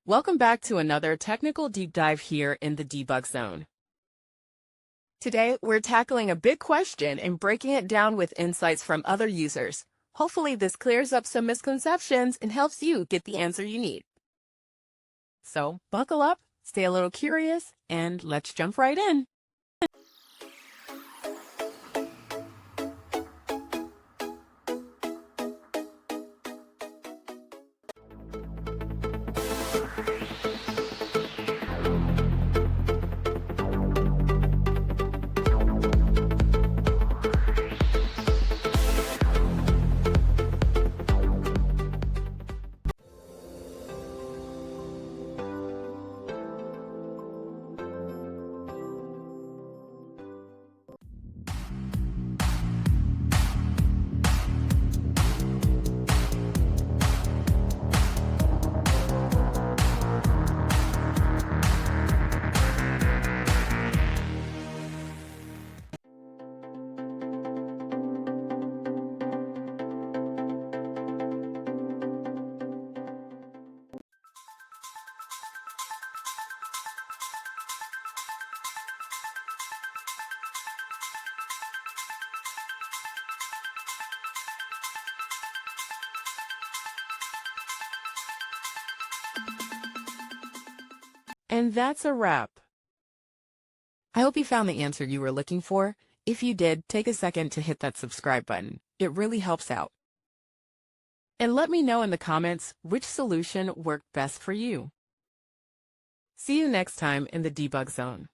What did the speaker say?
Welcome back to another technical deep dive here in the debug zone. Today, we're tackling a big question and breaking it down with insights from other users. Hopefully, this clears up some misconceptions and helps you get the answer you need. So, buckle up, stay a little curious, and let's jump right in. And that's a wrap. I hope you found the answer you were looking for. If you did, take a second to hit that subscribe button. It really helps out. And let me know in the comments which solution worked best for you. See you next time in the debug zone.